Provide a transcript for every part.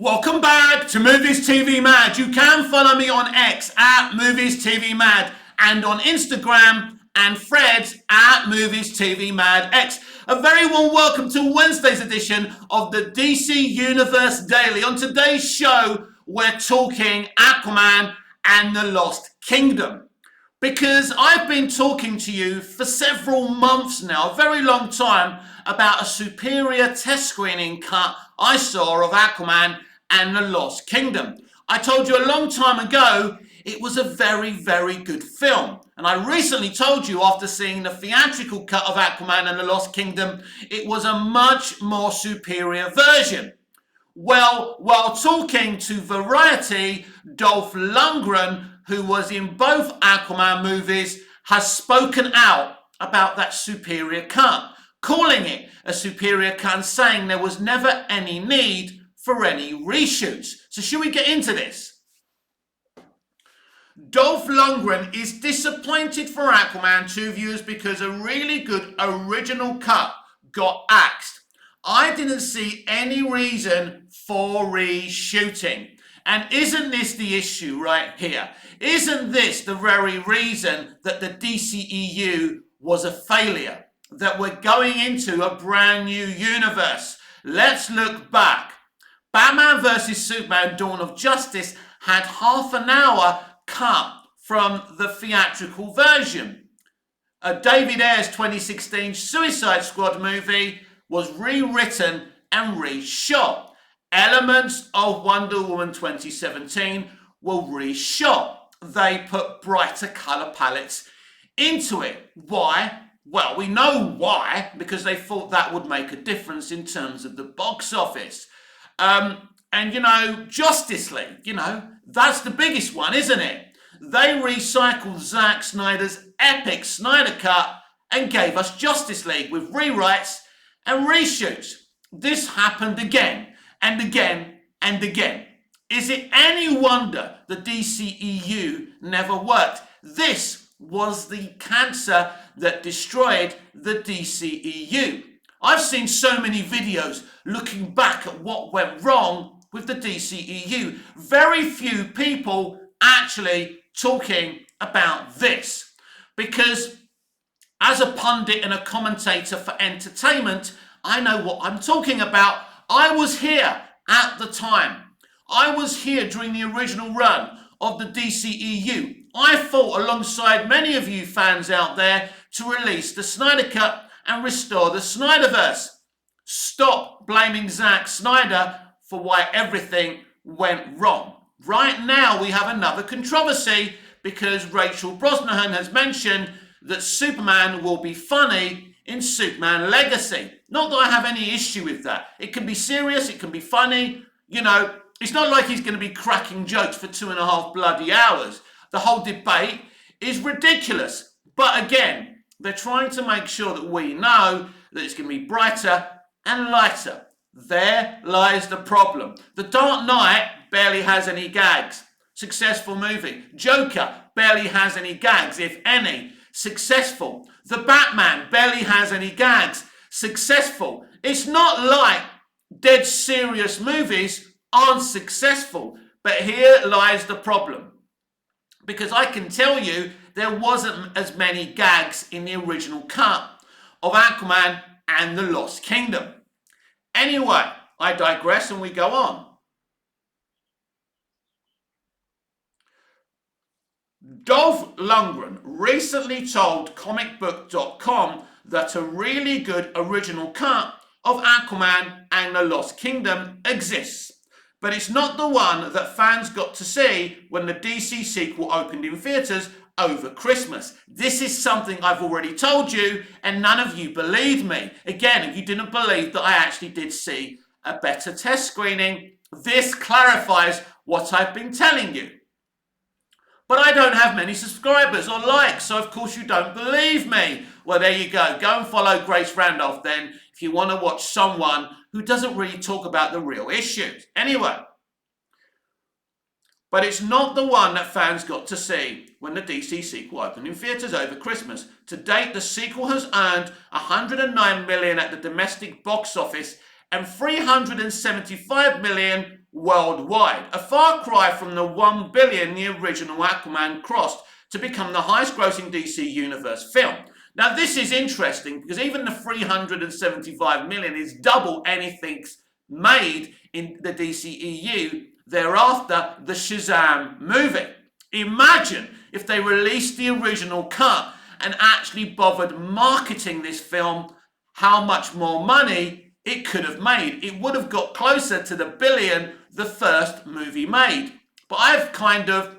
Welcome back to Movies TV Mad. You can follow me on X at Movies TV Mad and on Instagram and Threads at Movies TV Mad X. A very warm welcome to Wednesday's edition of the DC Universe Daily. On today's show, we're talking Aquaman and the Lost Kingdom. Because I've been talking to you for several months now, a very long time, about a superior test screening cut I saw of Aquaman and the Lost Kingdom. I told you a long time ago it was a very, very good film. And I recently told you after seeing the theatrical cut of Aquaman and the Lost Kingdom, it was a much more superior version. Well, while talking to Variety, Dolph Lundgren, who was in both Aquaman movies, has spoken out about that superior cut, calling it a superior cut and saying there was never any need for any reshoots. So should we get into this? Dolph Lundgren is disappointed for Aquaman 2 viewers because a really good original cut got axed. I didn't see any reason for reshooting. And isn't this the issue right here? Isn't this the very reason that the DCEU was a failure? That we're going into a brand new universe? Let's look back. Batman vs Superman Dawn of Justice had half an hour cut from the theatrical version. David Ayer's 2016 Suicide Squad movie was rewritten and reshot. Elements of Wonder Woman 2017 were reshot. They put brighter colour palettes into it. Why? Well, we know why, because they thought that would make a difference in terms of the box office. And Justice League, that's the biggest one, isn't it? They recycled Zack Snyder's epic Snyder Cut and gave us Justice League with rewrites and reshoots. This happened again and again and again. Is it any wonder the DCEU never worked? This was the cancer that destroyed the DCEU. I've seen so many videos looking back at what went wrong with the DCEU. Very few people actually talking about this. Because as a pundit and a commentator for entertainment, I know what I'm talking about. I was here at the time. I was here during the original run of the DCEU. I fought alongside many of you fans out there to release the Snyder Cut and restore the Snyderverse. Stop blaming Zack Snyder for why everything went wrong. Right now we have another controversy because Rachel Brosnahan has mentioned that Superman will be funny in Superman Legacy. Not that I have any issue with that. It can be serious, it can be funny. It's not like he's going to be cracking jokes for 2.5 bloody hours. The whole debate is ridiculous. But again, they're trying to make sure that we know that it's going to be brighter and lighter. There lies the problem. The Dark Knight barely has any gags. Successful movie. Joker barely has any gags, if any. Successful. The Batman barely has any gags. Successful. It's not like dead serious movies aren't successful. But here lies the problem. Because I can tell you there wasn't as many gags in the original cut of Aquaman and the Lost Kingdom. Anyway, I digress and we go on. Dolph Lundgren recently told comicbook.com that a really good original cut of Aquaman and the Lost Kingdom exists. But it's not the one that fans got to see when the DC sequel opened in theatres over Christmas. This is something I've already told you and none of you believed me. Again, if you didn't believe that I actually did see a better test screening, this clarifies what I've been telling you. But I don't have many subscribers or likes, so of course you don't believe me. Well, there you go. Go and follow Grace Randolph then if you want to watch someone who doesn't really talk about the real issues. Anyway, but it's not the one that fans got to see when the DC sequel opened in theatres over Christmas. To date, the sequel has earned $109 million at the domestic box office and $375 million worldwide, a far cry from the 1 billion the original Aquaman crossed to become the highest grossing DC Universe film. Now this is interesting because even the 375 million is double anything made in the DCEU thereafter the Shazam movie. Imagine if they released the original cut and actually bothered marketing this film, how much more money it could have made. It would have got closer to the billion the first movie made. But I've kind of,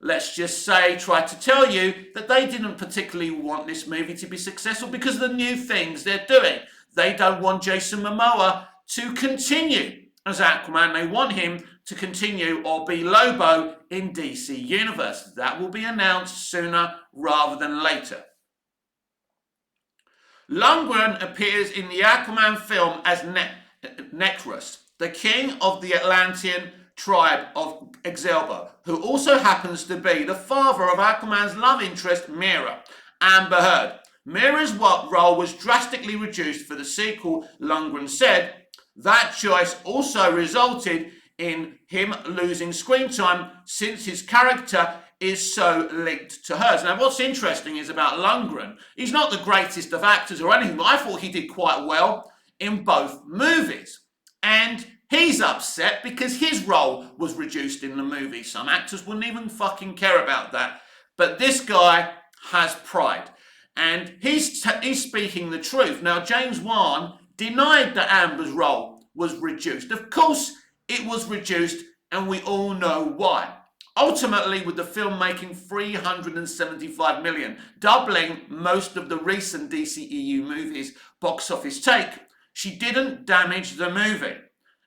let's just say, tried to tell you that they didn't particularly want this movie to be successful because of the new things they're doing. They don't want Jason Momoa to continue as Aquaman. They want him to continue or be Lobo in DC Universe. That will be announced sooner rather than later. Lungren appears in the Aquaman film as Necrus, the king of the Atlantean tribe of Exelba, who also happens to be the father of Aquaman's love interest, Mera, Amber Heard. Mera's role was drastically reduced for the sequel, Lungren said. That choice also resulted in him losing screen time since his character is so linked to hers. Now, what's interesting is about Lungren, he's not the greatest of actors or anything, but I thought he did quite well in both movies. And he's upset because his role was reduced in the movie. Some actors wouldn't even fucking care about that. But this guy has pride. And he's speaking the truth. Now, James Wan denied that Amber's role was reduced. Of course, it was reduced, and we all know why. Ultimately, with the film making 375 million, doubling most of the recent DCEU movies' box office take, she didn't damage the movie.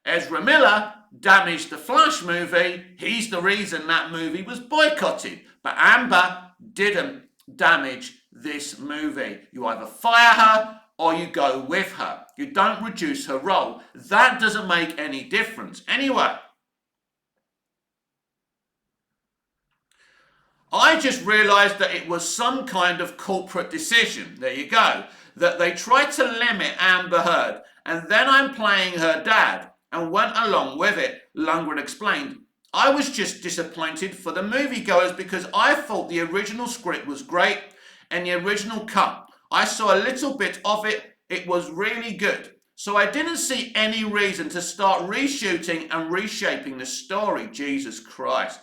Ezra Miller damaged the Flash movie. He's the reason that movie was boycotted. But Amber didn't damage this movie. You either fire her or you go with her. You don't reduce her role. That doesn't make any difference. Anyway, I just realised that it was some kind of corporate decision, there you go, that they tried to limit Amber Heard, and then I'm playing her dad, and went along with it, Lundgren explained. I was just disappointed for the moviegoers because I thought the original script was great, and the original cut. I saw a little bit of it, it was really good. So I didn't see any reason to start reshooting and reshaping the story, Jesus Christ.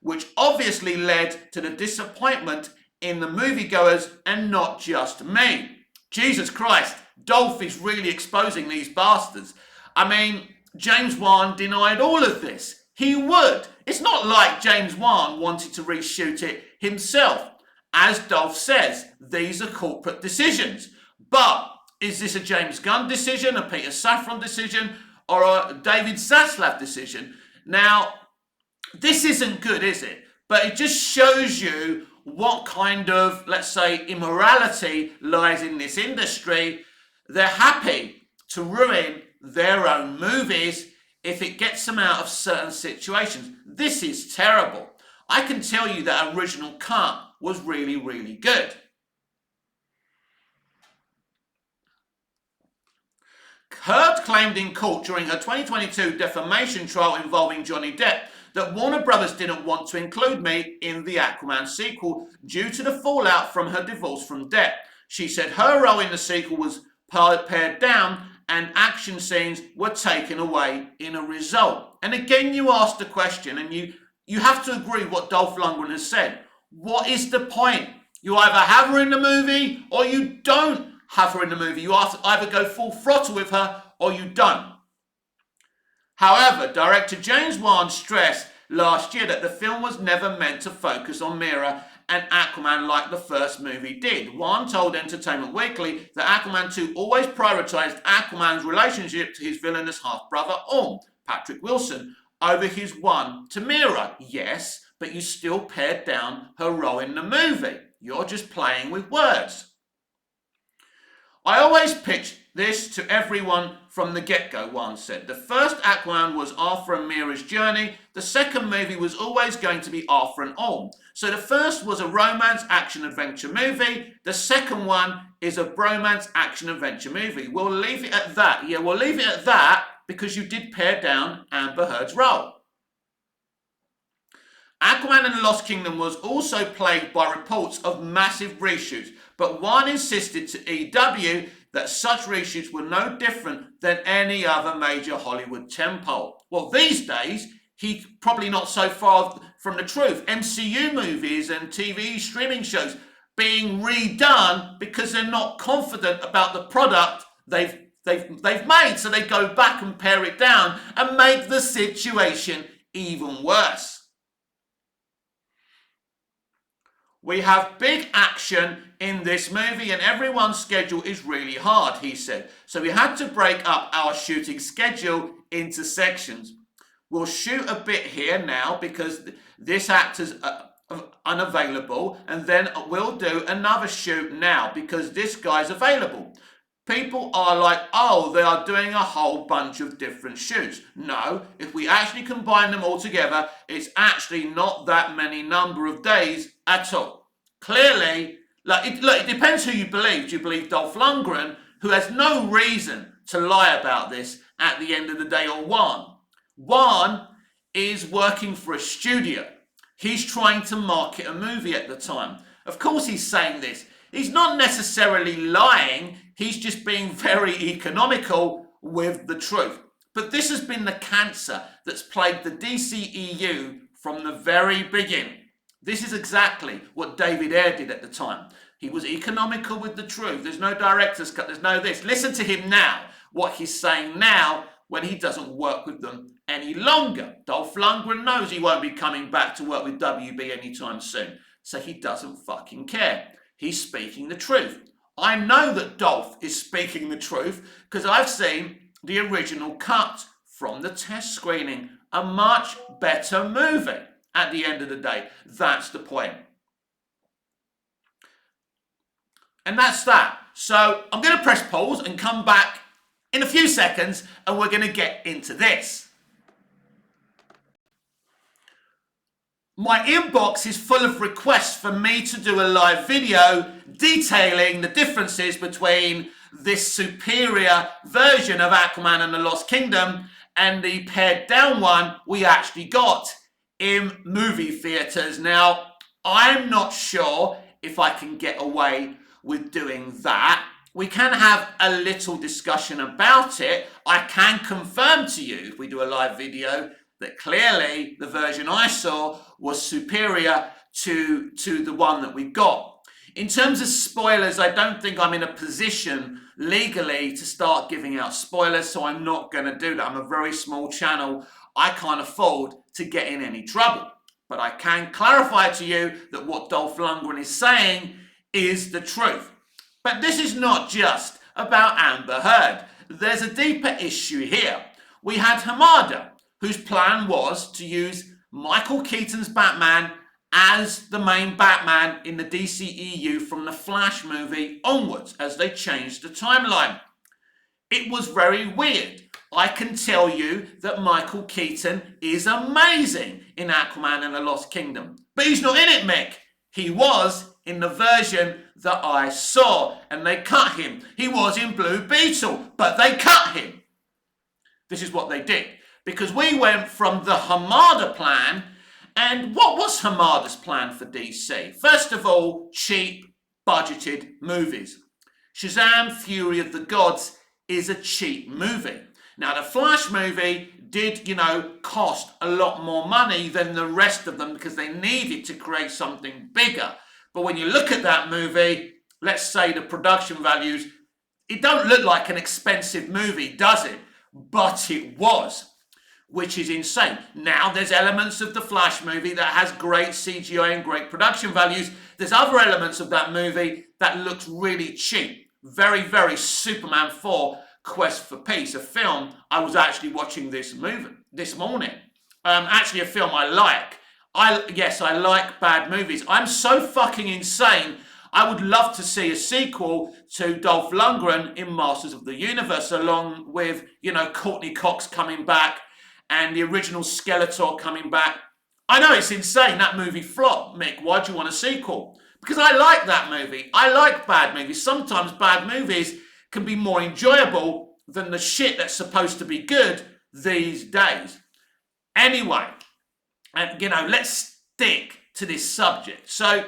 Which obviously led to the disappointment in the moviegoers and not just me. Jesus Christ, Dolph is really exposing these bastards. I mean, James Wan denied all of this. He would. It's not like James Wan wanted to reshoot it himself. As Dolph says, these are corporate decisions. But is this a James Gunn decision, a Peter Safran decision, or a David Zaslav decision? Now, this isn't good, is it? But it just shows you what kind of, let's say, immorality lies in this industry. They're happy to ruin their own movies if it gets them out of certain situations. This is terrible. I can tell you that original cut was really, really good. Heard claimed in court during her 2022 defamation trial involving Johnny Depp that Warner Brothers didn't want to include me in the Aquaman sequel due to the fallout from her divorce from Depp. She said her role in the sequel was pared down and action scenes were taken away in a result. And again, you asked the question, and you have to agree what Dolph Lundgren has said. What is the point? You either have her in the movie or you don't have her in the movie. You either go full throttle with her or you don't. However, director James Wan stressed last year that the film was never meant to focus on Mera and Aquaman like the first movie did. Wan told Entertainment Weekly that Aquaman 2 always prioritized Aquaman's relationship to his villainous half-brother Patrick Wilson, over his one to Mera. Yes, but you still pared down her role in the movie. You're just playing with words. I always pitched this to everyone from the get-go, Wan said. The first Aquaman was Arthur and Mera's journey. The second movie was always going to be Arthur and Orm. So the first was a romance action-adventure movie. The second one is a bromance action-adventure movie. We'll leave it at that. Yeah, we'll leave it at that because you did pare down Amber Heard's role. Aquaman and the Lost Kingdom was also plagued by reports of massive reshoots, but one insisted to EW that such reshoots were no different than any other major Hollywood tentpole. Well, these days, he's probably not so far from the truth. MCU movies and TV streaming shows being redone because they're not confident about the product they've made, so they go back and pare it down and make the situation even worse. We have big action in this movie and everyone's schedule is really hard, he said. So we had to break up our shooting schedule into sections. We'll shoot a bit here now because this actor's unavailable, and then we'll do another shoot now because this guy's available. People are like, oh, they are doing a whole bunch of different shoots. No, if we actually combine them all together, it's actually not that many number of days at all. Clearly, it depends who you believe. Do you believe Dolph Lundgren, who has no reason to lie about this at the end of the day, or Juan? Juan is working for a studio. He's trying to market a movie at the time. Of course he's saying this. He's not necessarily lying. He's just being very economical with the truth. But this has been the cancer that's plagued the DCEU from the very beginning. This is exactly what David Ayer did at the time. He was economical with the truth. There's no director's cut. There's no this. Listen to him now, what he's saying now when he doesn't work with them any longer. Dolph Lundgren knows he won't be coming back to work with WB anytime soon. So he doesn't fucking care. He's speaking the truth. I know that Dolph is speaking the truth because I've seen the original cut from the test screening. A much better movie at the end of the day. That's the point. And that's that. So I'm going to press pause and come back in a few seconds and we're going to get into this. My inbox is full of requests for me to do a live video detailing the differences between this superior version of Aquaman and the Lost Kingdom and the pared down one we actually got in movie theatres. Now, I'm not sure if I can get away with doing that. We can have a little discussion about it. I can confirm to you, if we do a live video, that clearly the version I saw was superior to the one that we got. In terms of spoilers, I don't think I'm in a position legally to start giving out spoilers, so I'm not going to do that. I'm a very small channel. I can't afford to get in any trouble. But I can clarify to you that what Dolph Lundgren is saying is the truth. But this is not just about Amber Heard. There's a deeper issue here. We had Hamada, whose plan was to use Michael Keaton's Batman as the main Batman in the DCEU from the Flash movie onwards, as they changed the timeline. It was very weird. I can tell you that Michael Keaton is amazing in Aquaman and the Lost Kingdom. But he's not in it, Mick. He was in the version that I saw, and they cut him. He was in Blue Beetle, but they cut him. This is what they did. Because we went from the Hamada plan, and what was Hamada's plan for DC? First of all, cheap, budgeted movies. Shazam! Fury of the Gods is a cheap movie. Now, the Flash movie did, cost a lot more money than the rest of them because they needed to create something bigger. But when you look at that movie, let's say the production values, it don't look like an expensive movie, does it? But it was, which is insane. Now, there's elements of the Flash movie that has great CGI and great production values. There's other elements of that movie that looks really cheap. Very, very Superman 4 Quest for Peace, a film I was actually watching this morning. Actually a film I like. Yes, I like bad movies. I'm so fucking insane. I would love to see a sequel to Dolph Lundgren in Masters of the Universe, along with, Courtney Cox coming back and the original Skeletor coming back. I know it's insane. That movie flopped, Mick. Why do you want a sequel? Because I like that movie. I like bad movies. Sometimes bad movies can be more enjoyable than the shit that's supposed to be good these days. Anyway, let's stick to this subject. So,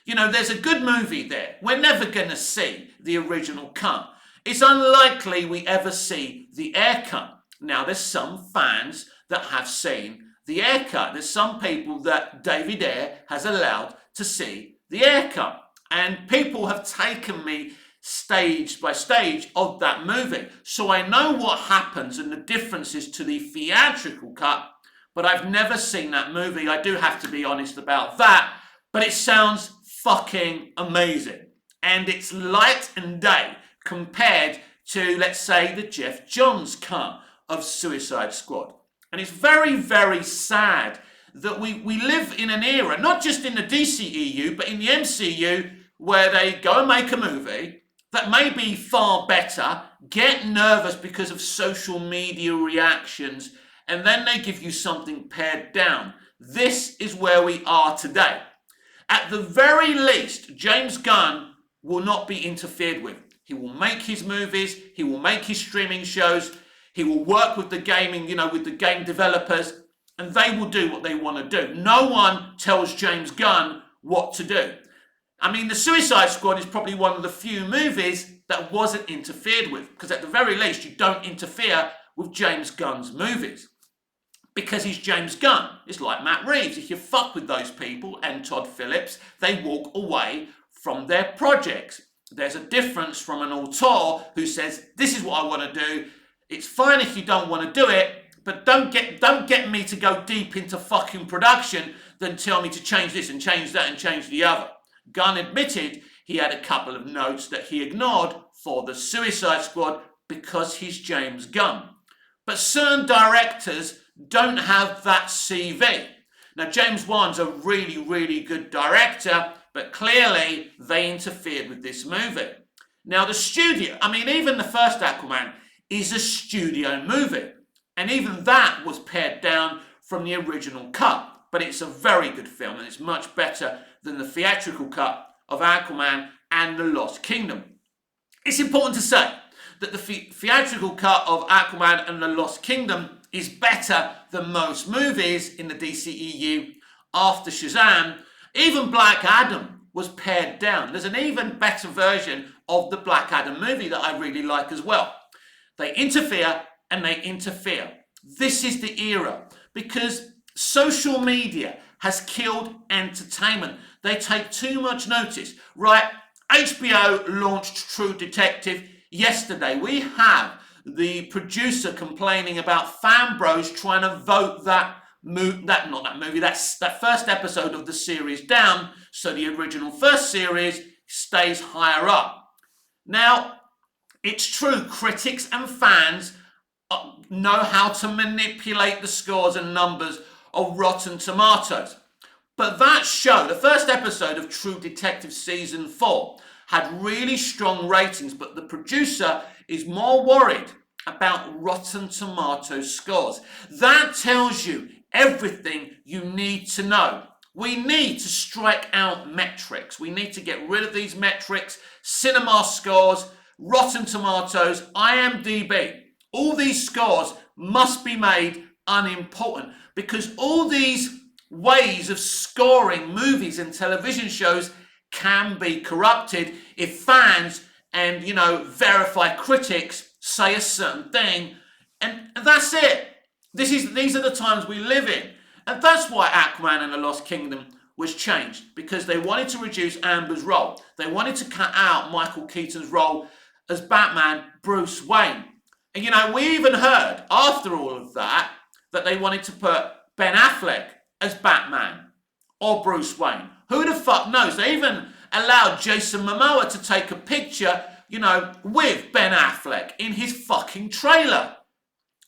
there's a good movie there. We're never going to see the original cut. It's unlikely we ever see the air cut. Now, there's some fans that have seen the air cut. There's some people that David Ayer has allowed to see the air cut. And people have taken me stage by stage of that movie. So I know what happens and the differences to the theatrical cut, but I've never seen that movie. I do have to be honest about that. But it sounds fucking amazing. And it's light and day compared to, let's say, the Jeff Johns cut of Suicide Squad. And it's very, very sad that we live in an era, not just in the DCEU, but in the MCU, where they go and make a movie that may be far better, get nervous because of social media reactions, and then they give you something pared down. This is where we are today. At the very least, James Gunn will not be interfered with. He will make his movies, he will make his streaming shows, he will work with the gaming, with the game developers, and they will do what they want to do. No one tells James Gunn what to do. I mean, the Suicide Squad is probably one of the few movies that wasn't interfered with, because at the very least, you don't interfere with James Gunn's movies. Because he's James Gunn. It's like Matt Reeves. If you fuck with those people and Todd Phillips, they walk away from their projects. There's a difference from an auteur who says, this is what I want to do. It's fine if you don't want to do it, but don't get me to go deep into fucking production, then tell me to change this and change that and change the other. Gunn admitted he had a couple of notes that he ignored for the Suicide Squad because he's James Gunn. But certain directors don't have that CV. Now, James Wan's a really, really good director, but clearly they interfered with this movie. Now, the studio, even the first Aquaman is a studio movie. And even that was pared down from the original cut. But it's a very good film, and it's much better than the theatrical cut of Aquaman and the Lost Kingdom. It's important to say that the theatrical cut of Aquaman and the Lost Kingdom is better than most movies in the DCEU after Shazam. Even Black Adam was pared down. There's an even better version of the Black Adam movie that I really like as well. They interfere and they interfere. This is the era because social media has killed entertainment. They take too much notice. Right, HBO launched True Detective yesterday. We have the producer complaining about fan bros trying to vote that first episode of the series down so the original first series stays higher up. Now, it's true, critics and fans know how to manipulate the scores and numbers of Rotten Tomatoes. But that show, the first episode of True Detective Season 4, had really strong ratings, but the producer is more worried about Rotten Tomatoes scores. That tells you everything you need to know. We need to strike out metrics. We need to get rid of these metrics, cinema scores, Rotten Tomatoes, IMDb. All these scores must be made unimportant because all these ways of scoring movies and television shows can be corrupted if fans and, verified critics say a certain thing. And that's it. These are the times we live in. And that's why Aquaman and the Lost Kingdom was changed, because they wanted to reduce Amber's role. They wanted to cut out Michael Keaton's role as Batman, Bruce Wayne. And we even heard after all of that they wanted to put Ben Affleck as Batman or Bruce Wayne. Who the fuck knows? They even allowed Jason Momoa to take a picture, with Ben Affleck in his fucking trailer.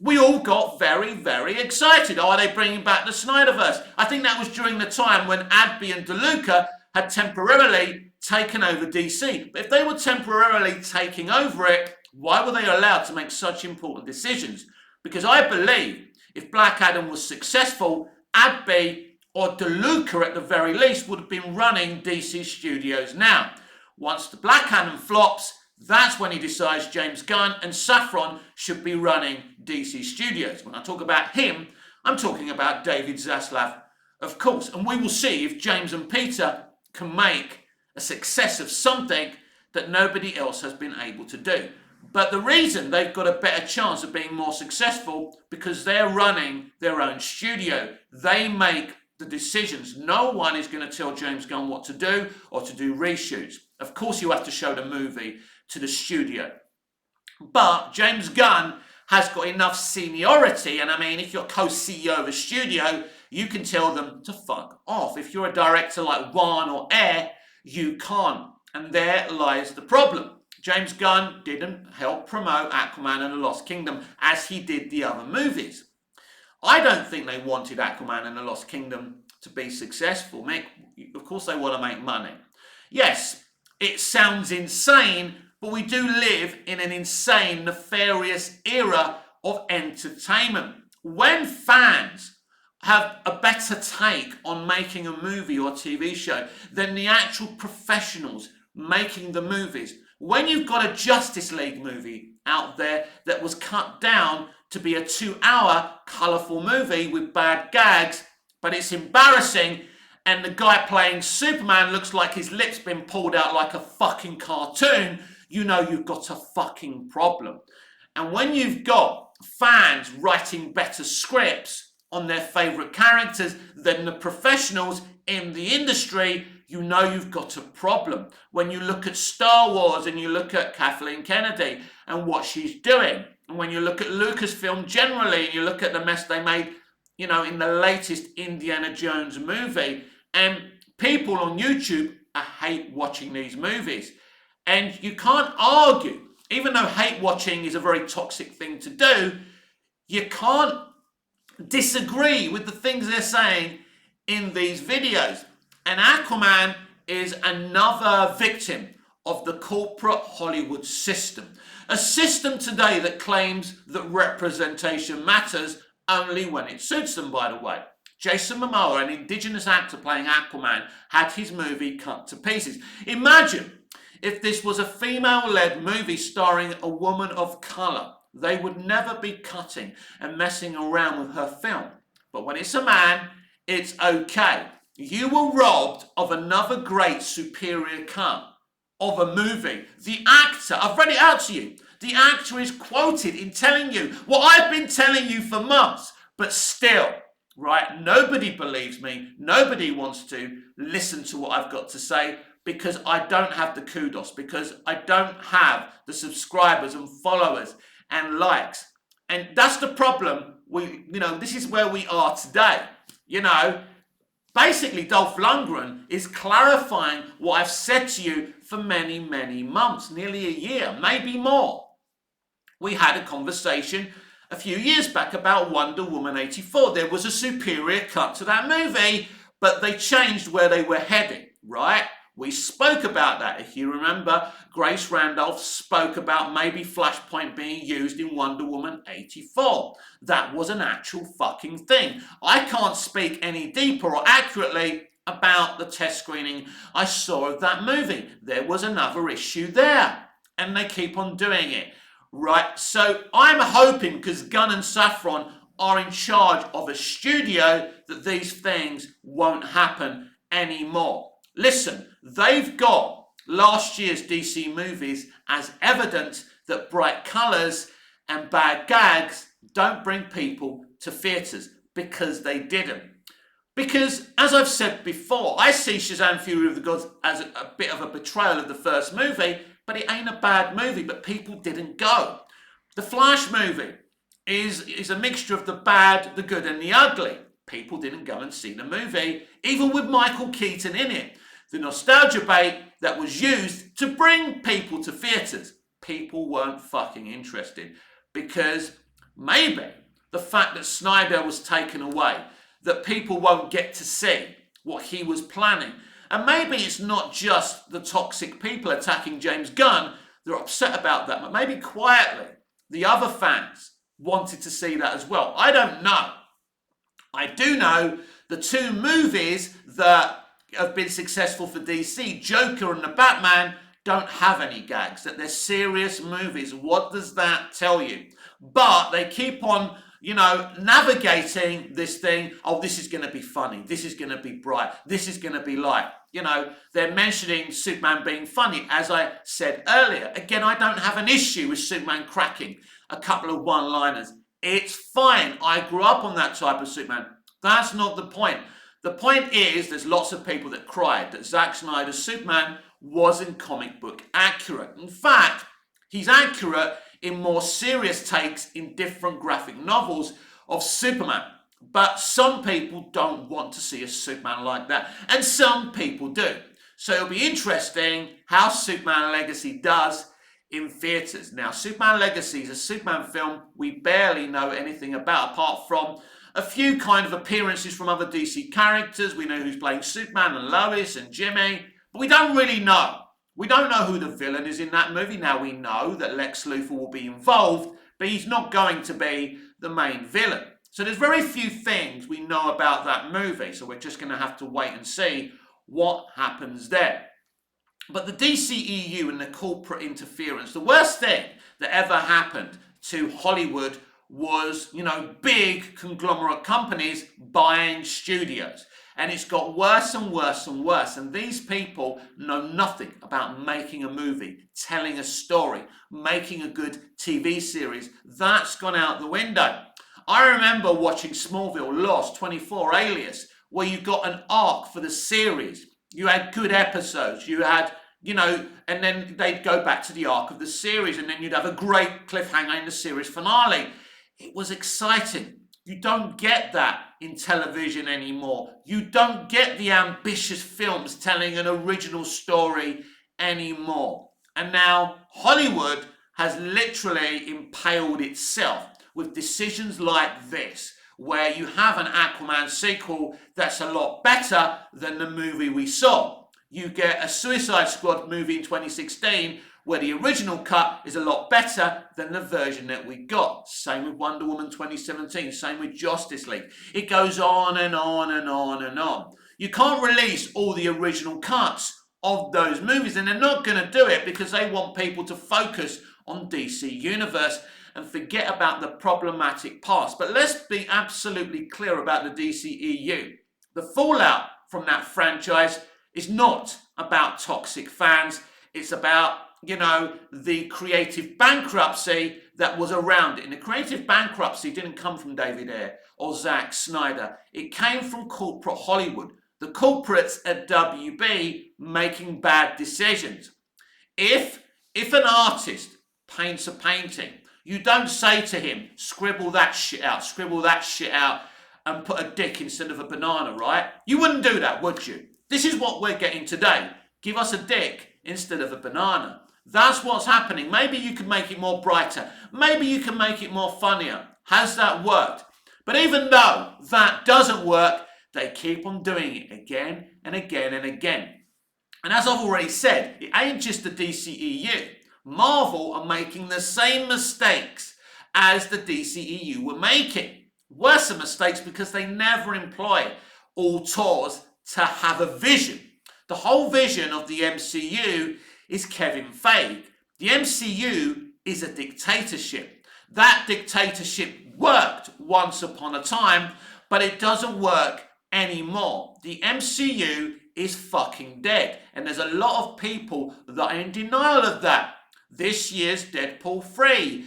We all got very, very excited. Oh, are they bringing back the Snyderverse? I think that was during the time when Adby and DeLuca had temporarily taken over DC. But if they were temporarily taking over it, why were they allowed to make such important decisions? Because I believe if Black Adam was successful, Adby or DeLuca at the very least would have been running DC Studios now. Once the Black Adam flops, That's when he decides James Gunn and Safran should be running DC Studios. When I talk about him, I'm talking about David Zaslav, of course. And we will see if James and Peter can make a success of something that nobody else has been able to do. But the reason they've got a better chance of being more successful because they're running their own studio. They make the decisions. No one is going to tell James Gunn what to do or to do reshoots. Of course, you have to show the movie to the studio. But James Gunn has got enough seniority, and I mean, if you're co-CEO of a studio, you can tell them to fuck off. If you're a director like Wan or Air, you can't. And there lies the problem. James Gunn didn't help promote Aquaman and the Lost Kingdom as he did the other movies. I don't think they wanted Aquaman and the Lost Kingdom to be successful. Of course they want to make money. Yes, it sounds insane, but we do live in an insane, nefarious era of entertainment. When fans have a better take on making a movie or TV show than the actual professionals making the movies, when you've got a Justice League movie out there that was cut down to be a 2-hour colourful movie with bad gags, but it's embarrassing, and the guy playing Superman looks like his lips been pulled out like a fucking cartoon, you know you've got a fucking problem. And when you've got fans writing better scripts on their favourite characters than the professionals in the industry, you know you've got a problem. When you look at Star Wars and you look at Kathleen Kennedy and what she's doing, and when you look at Lucasfilm generally and you look at the mess they made, you know, in the latest Indiana Jones movie, and people on YouTube hate watching these movies. And you can't argue, even though hate watching is a very toxic thing to do, you can't disagree with the things they're saying in these videos. And Aquaman is another victim of the corporate Hollywood system. A system today that claims that representation matters only when it suits them, by the way. Jason Momoa, an indigenous actor playing Aquaman, had his movie cut to pieces. Imagine if this was a female-led movie starring a woman of colour. They would never be cutting and messing around with her film. But when it's a man, it's okay. You were robbed of another great superior cut of a movie. The actor, I've read it out to you, the actor is quoted in telling you what I've been telling you for months, but still, right, nobody believes me, nobody wants to listen to what I've got to say because I don't have the kudos, because I don't have the subscribers and followers and likes. And that's the problem. This is where we are today. Basically, Dolph Lundgren is clarifying what I've said to you for many, many months, nearly a year, maybe more. We had a conversation a few years back about Wonder Woman 84. There was a superior cut to that movie, but they changed where they were heading, right? We spoke about that. If you remember, Grace Randolph spoke about maybe Flashpoint being used in Wonder Woman 84. That was an actual fucking thing. I can't speak any deeper or accurately about the test screening I saw of that movie. There was another issue there, and they keep on doing it, right? So I'm hoping, because Gunn and Safran are in charge of a studio, that these things won't happen anymore. Listen, they've got last year's DC movies as evidence that bright colours and bad gags don't bring people to theatres, because they didn't. Because, as I've said before, I see Shazam! Fury of the Gods as a bit of a betrayal of the first movie, but it ain't a bad movie, but people didn't go. The Flash movie is a mixture of the bad, the good and the ugly. People didn't go and see the movie, even with Michael Keaton in it. The nostalgia bait that was used to bring people to theatres. People weren't fucking interested, because maybe the fact that Snyder was taken away, that people won't get to see what he was planning. And maybe it's not just the toxic people attacking James Gunn, they're upset about that, but maybe quietly the other fans wanted to see that as well. I don't know. I do know the two movies that have been successful for DC, Joker and the Batman, don't have any gags, that they're serious movies. What does that tell you? But they keep on, navigating this thing. Oh, this is going to be funny. This is going to be bright. This is going to be light. They're mentioning Superman being funny, as I said earlier. Again, I don't have an issue with Superman cracking a couple of one-liners. It's fine. I grew up on that type of Superman. That's not the point. The point is, there's lots of people that cried that Zack Snyder's Superman wasn't comic book accurate. In fact, he's accurate in more serious takes in different graphic novels of Superman. But some people don't want to see a Superman like that, and some people do. So it'll be interesting how Superman Legacy does in theatres. Now, Superman Legacy is a Superman film we barely know anything about, apart from a few kind of appearances from other DC characters. We know who's playing Superman and Lois and Jimmy, but we don't really know. We don't know who the villain is in that movie. Now, we know that Lex Luthor will be involved, but he's not going to be the main villain. So there's very few things we know about that movie, so we're just going to have to wait and see what happens there. But the DCEU and the corporate interference, the worst thing that ever happened to Hollywood was, big conglomerate companies buying studios. And it's got worse and worse and worse. And these people know nothing about making a movie, telling a story, making a good TV series. That's gone out the window. I remember watching Smallville, Lost, 24, Alias, where you got an arc for the series. You had good episodes. You had, and then they'd go back to the arc of the series, and then you'd have a great cliffhanger in the series finale. It was exciting. You don't get that in television anymore. You don't get the ambitious films telling an original story anymore. And now Hollywood has literally impaled itself with decisions like this, where you have an Aquaman sequel that's a lot better than the movie we saw. You get a Suicide Squad movie in 2016 where the original cut is a lot better than the version that we got. Same with Wonder Woman 2017, same with Justice League. It goes on and on and on and on. You can't release all the original cuts of those movies, and they're not going to do it because they want people to focus on DC Universe and forget about the problematic past. But let's be absolutely clear about the DCEU. The fallout from that franchise is not about toxic fans. It's about, the creative bankruptcy that was around it. And the creative bankruptcy didn't come from David Ayer or Zack Snyder. It came from corporate Hollywood. The corporates at WB making bad decisions. If an artist paints a painting, you don't say to him, scribble that shit out, and put a dick instead of a banana, right? You wouldn't do that, would you? This is what we're getting today. Give us a dick instead of a banana. That's what's happening. Maybe you can make it more brighter. Maybe you can make it more funnier. Has that worked? But even though that doesn't work, they keep on doing it again and again and again. And as I've already said, it ain't just the DCEU. Marvel are making the same mistakes as the DCEU were making. Worse mistakes because they never employ auteurs to have a vision. The whole vision of the MCU is Kevin Feige. The MCU is a dictatorship. That dictatorship worked once upon a time, but it doesn't work anymore. The MCU is fucking dead. And there's a lot of people that are in denial of that. This year's Deadpool 3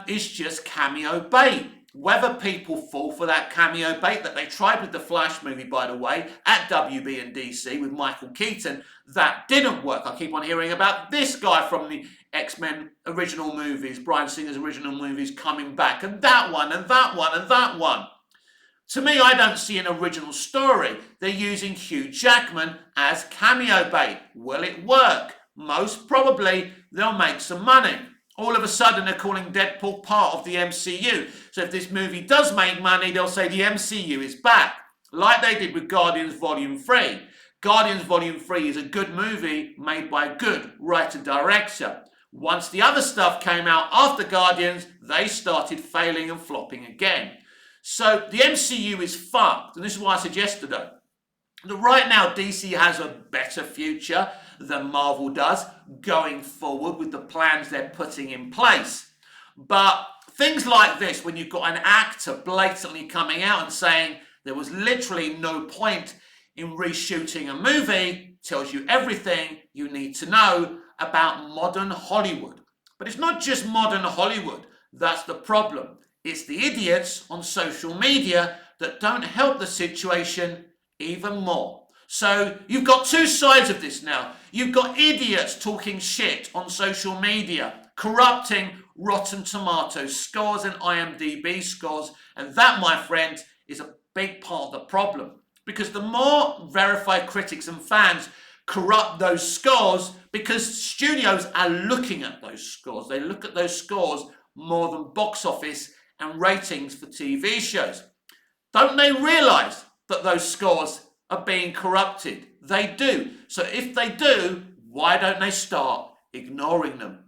is just cameo bait. Whether people fall for that cameo bait that they tried with the Flash movie, by the way, at WB and DC with Michael Keaton, that didn't work. I keep on hearing about this guy from the X-Men original movies, Bryan Singer's original movies, coming back, and that one, and that one, and that one. To me, I don't see an original story. They're using Hugh Jackman as cameo bait. Will it work? Most probably, they'll make some money. All of a sudden, they're calling Deadpool part of the MCU. So if this movie does make money, they'll say the MCU is back. Like they did with Guardians Volume 3. Guardians Volume 3 is a good movie made by a good writer-director. Once the other stuff came out after Guardians, they started failing and flopping again. So the MCU is fucked. And this is why I said yesterday, Right now, DC has a better future than Marvel does going forward with the plans they're putting in place. But things like this, when you've got an actor blatantly coming out and saying there was literally no point in reshooting a movie, tells you everything you need to know about modern Hollywood. But it's not just modern Hollywood that's the problem. It's the idiots on social media that don't help the situation even more. So you've got two sides of this now. You've got idiots talking shit on social media, corrupting Rotten Tomatoes scores and IMDb scores, and that, my friend, is a big part of the problem. Because the more verified critics and fans corrupt those scores, because studios are looking at those scores. They look at those scores more than box office and ratings for TV shows. Don't they realise that those scores are being corrupted? They do. So if they do, why don't they start ignoring them?